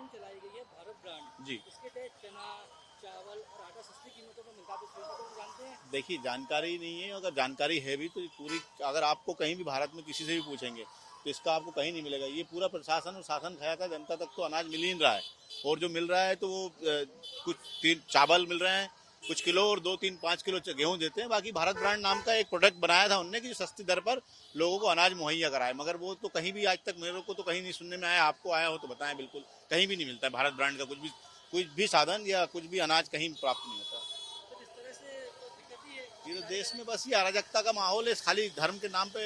Scheme चलाई गई है भारत ब्रांड जी। इसके तहत चना चावल और आटा सस्ती कीमतों पर मिलता है, तो इस योजना को जानते हैं? देखिए, जानकारी नहीं है, अगर जानकारी है भी तो पूरी, अगर आपको कहीं भी भारत में किसी से भी पूछेंगे तो इसका आपको कहीं नहीं मिलेगा। ये पूरा प्रशासन और शासन खाता है, जनता तक तो अनाज मिल ही नहीं रहा है। और जो मिल रहा है तो वो कुछ 3 चावल मिल रहे हैं कुछ किलो, और 2-3-5 किलो गेहूं देते हैं। बाकी भारत ब्रांड नाम का एक प्रोडक्ट बनाया था उनने कि सस्ती दर पर लोगों को अनाज मुहैया कराए, मगर वो तो कहीं भी आज तक मेरे को तो कहीं नहीं सुनने में आया। आपको आया हो तो बताएं। बिल्कुल कहीं भी नहीं मिलता है भारत ब्रांड का कुछ भी साधन या कुछ भी अनाज कहीं प्राप्त नहीं होता। तो इस तरह से तो दिक्कत ही है। ये तो देश में बस ये अराजकता का माहौल है, खाली धर्म के नाम पे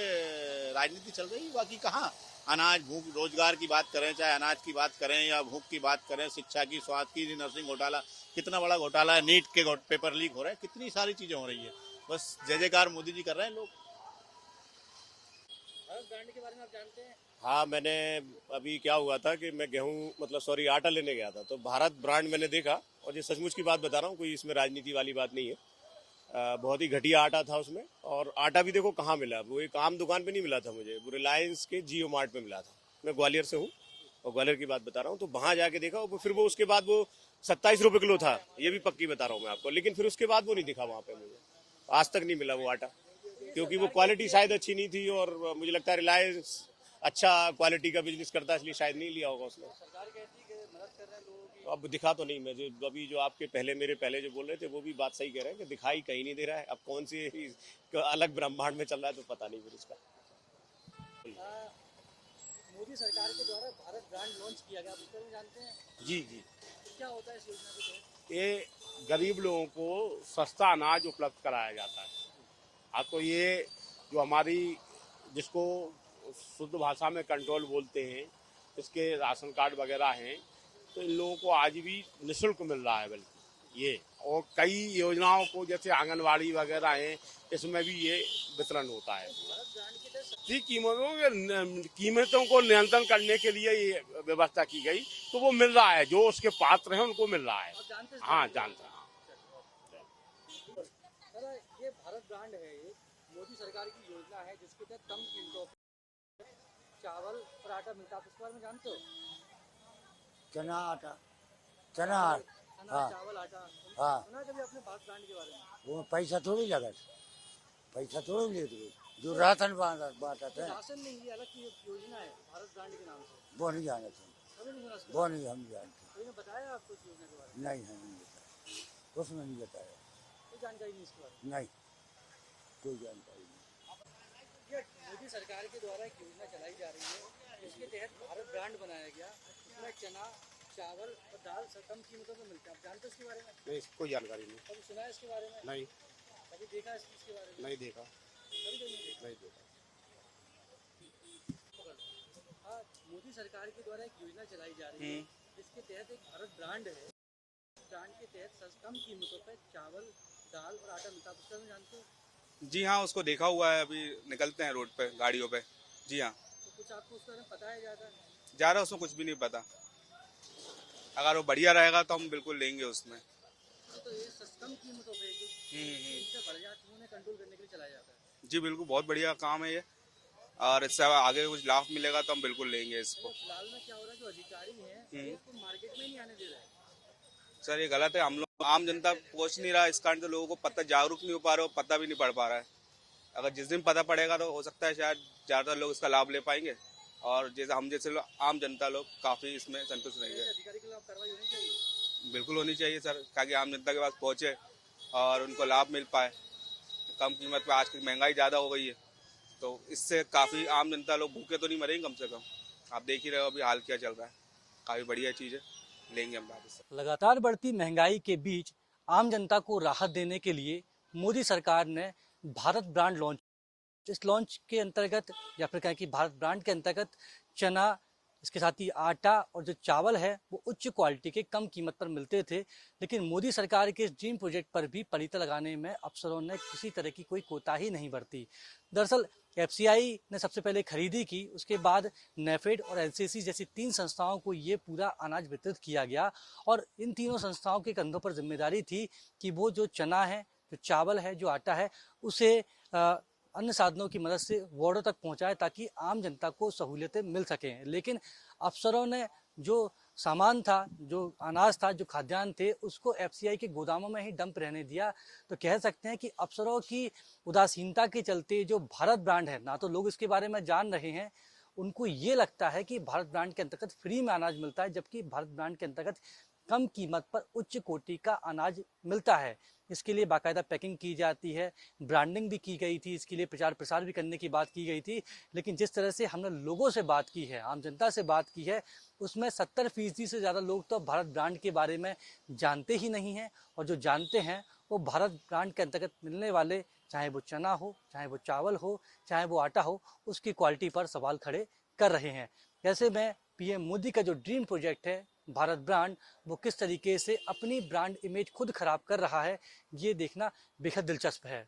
राजनीति चल रही है। बाकी कहाँ अनाज भूख रोजगार की बात करें, चाहे अनाज की बात करें या भूख की बात करें, शिक्षा की, स्वास्थ्य की, नर्सिंग घोटाला कितना बड़ा घोटाला है, नीट के पेपर लीक हो रहे हैं, कितनी सारी चीजें हो रही है। बस जय जयकार मोदी जी कर रहे हैं लोग। भारत ब्रांड के बारे में आप जानते हैं? हाँ, मैंने अभी क्या हुआ था कि मैं आटा लेने गया था, तो भारत ब्रांड मैंने देखा, और ये सचमुच की बात बता रहा हूँ, कोई इसमें राजनीति वाली बात नहीं है। बहुत ही घटिया आटा था उसमें, और आटा भी देखो कहाँ मिला, वो एक आम दुकान पे नहीं मिला था मुझे, वो रिलायंस के जियो मार्ट पे मिला था। मैं ग्वालियर से हूँ और ग्वालियर की बात बता रहा हूँ, तो वहाँ जाके देखा, फिर वो उसके बाद वो 27 रुपये किलो था, ये भी पक्की बता रहा हूँ मैं आपको। लेकिन फिर उसके बाद वो नहीं दिखा वहाँ पे मुझे, आज तक नहीं मिला वो आटा, क्योंकि वो क्वालिटी शायद अच्छी नहीं थी, और मुझे लगता है रिलायंस अच्छा क्वालिटी का बिजनेस करता है, इसलिए शायद नहीं लिया होगा उसने। सरकार कहती है कि मदद कर रहे हैं लोगों की। अब दिखा तो नहीं, मैं जो अभी जो आपके मेरे पहले जो बोल रहे थे वो भी बात सही कह रहे हैं कि दिखाई कहीं नहीं दे रहा है। अब कौन सी अलग ब्रह्मांड में चल रहा है तो पता नहीं फिर इसका। मोदी सरकार के द्वारा भारत ब्रांड लॉन्च किया गया, आप इसके बारे में जानते हैं? जी जी, तो क्या होता है इस योजना के तहत? ये गरीब लोगों को सस्ता अनाज उपलब्ध कराया जाता है। हाँ, तो ये जो हमारी, जिसको शुद्ध भाषा में कंट्रोल बोलते हैं, इसके राशन कार्ड वगैरह हैं, तो इन लोगों को आज भी निःशुल्क मिल रहा है। बल्कि ये और कई योजनाओं को, जैसे आंगनवाड़ी वगैरह हैं, इसमें भी ये वितरण होता है। भारत ब्रांड के तहत जी, कीमतों को नियंत्रण करने के लिए ये व्यवस्था की गई, तो वो मिल रहा है, जो उसके पात्र हैं उनको मिल रहा है। आप जानते हैं? हाँ, जानता हूँ। सर, ये भारत ब्रांड है, ये मोदी सरकार की योजना है जिसके तहत कम कीमतों पर चावल और आटा मिलता है, आप इसके बारे में जानते हो? चना आटा चना हाँ चावल आटा हाँ, सुना है कभी आपने भारत ब्रांड के बारे में? वो पैसा थोड़ी लगा था, पैसा थोड़ी लेते जो राशन बांटा था राशन नहीं, ये अलग की योजना है भारत ब्रांड के नाम से। वो नहीं जाना था, कभी नहीं सुना इसके वो बारे में? नहीं हम जानते, कोई ने बताया आपको इस योजना के बारे में? नहीं हमें नहीं बताया, उसमें नहीं बताया, कोई जानकारी नहीं इसके बारे में? नहीं कोई जानकारी नहीं। ये मोदी सरकार के द्वारा एक योजना चलाई जा रही है जिसके तहत भारत ब्रांड बनाया गया, इसमें चना चावल और दाल कम कीमतों में मिलते हैं, आप जानते हैं इसके बारे में? नहीं, कोई जानकारी नहीं। कभी सुना है इसके बारे में? नहीं, कभी देखा है इसके बारे में? नहीं देखा, कभी तो नहीं देखा। नहीं देखा। हाँ, मोदी सरकार के द्वारा एक योजना चलाई जा रही है जिसके तहत एक भारत ब्रांड है, ब्रांड के तहत कम कीमतों पर चावल दाल और आटा मिलता है, आप उसके बारे में जानते हो? जी हाँ, उसको देखा हुआ है, अभी निकलते हैं रोड पे गाड़ियों पे। जी हाँ, तो कुछ आपको उसके बारे में पता है ज़्यादा? ज़्यादा उसमें कुछ भी नहीं पता। अगर वो बढ़िया रहेगा तो हम बिल्कुल लेंगे उसमें। तो ये कम कीमतों पे जो कीमतें बढ़ जाती हैं उन्हें कंट्रोल करने के लिए चलाया जाता है। जी बिल्कुल, बहुत बढ़िया काम है ये, और इससे आगे कुछ लाभ मिलेगा तो हम बिल्कुल लेंगे इसको। तो फिलहाल में क्या हो रहा है, जो अधिकारी हैं वो इसको मार्केट में नहीं आने दे रहे हैं। सर ये गलत है, हम लोग आम जनता पहुँच नहीं रहा, इस कारण से लोगों को पता, जागरूक नहीं हो पा रहे, पता भी नहीं पड़ पा रहा है। अगर जिस दिन पता पड़ेगा तो हो सकता है शायद ज़्यादातर लोग इसका लाभ ले पाएंगे, और जैसे हम जैसे आम जनता लोग काफ़ी इसमें संतुष्ट रहेंगे। अधिकारी के खिलाफ कार्रवाई होनी चाहिए। बिल्कुल होनी चाहिए सर, ताकि आम जनता के पास पहुँचे और उनको लाभ मिल पाए। कम कीमत पे आज की महंगाई ज़्यादा हो गई है, तो इससे काफ़ी आम जनता लोग भूखे तो नहीं मरेंगे कम से कम। आप देख ही रहे हो अभी हाल क्या चल रहा है, काफ़ी बढ़िया चीज़ है, लेंगे हम वापस। लगातार बढ़ती महंगाई के बीच आम जनता को राहत देने के लिए मोदी सरकार ने भारत ब्रांड लॉन्च, इस लॉन्च के अंतर्गत या फिर कहें कि भारत ब्रांड के अंतर्गत चना, इसके साथ ही आटा और जो चावल है वो उच्च क्वालिटी के कम कीमत पर मिलते थे। लेकिन मोदी सरकार के इस ड्रीम प्रोजेक्ट पर भी पलीता लगाने में अफसरों ने किसी तरह की कोई कोताही नहीं बरती। दरअसल एफसीआई ने सबसे पहले खरीदी की, उसके बाद नेफेड और एनसीसी जैसी 3 संस्थाओं को ये पूरा अनाज वितरित किया गया, और इन तीनों संस्थाओं के कंधों पर जिम्मेदारी थी कि वो जो चना है, जो चावल है, जो आटा है, उसे अन्य साधनों की मदद से वार्डों तक पहुंचाए ताकि आम जनता को सहूलियतें मिल सकें। लेकिन अफसरों ने जो सामान था, जो अनाज था, जो खाद्यान्न थे, उसको एफसीआई के गोदामों में ही डंप रहने दिया। तो कह सकते हैं कि अफसरों की उदासीनता के चलते जो भारत ब्रांड है, ना तो लोग इसके बारे में जान रहे हैं, उनको ये लगता है कि भारत ब्रांड के अंतर्गत फ्री में अनाज मिलता है, जबकि भारत ब्रांड के अंतर्गत कम कीमत पर उच्च कोटि का अनाज मिलता है। इसके लिए बाकायदा पैकिंग की जाती है, ब्रांडिंग भी की गई थी, इसके लिए प्रचार प्रसार भी करने की बात की गई थी। लेकिन जिस तरह से हमने लोगों से बात की है, आम जनता से बात की है, उसमें 70% से ज़्यादा लोग तो भारत ब्रांड के बारे में जानते ही नहीं हैं। और जो जानते हैं वो भारत ब्रांड के अंतर्गत मिलने वाले, चाहे वो चना हो, चाहे वो चावल हो, चाहे वो आटा हो, उसकी क्वालिटी पर सवाल खड़े कर रहे हैं। ऐसे में पीएम मोदी का जो ड्रीम प्रोजेक्ट है भारत ब्रांड, वो किस तरीके से अपनी ब्रांड इमेज खुद खराब कर रहा है, ये देखना बेहद दिलचस्प है।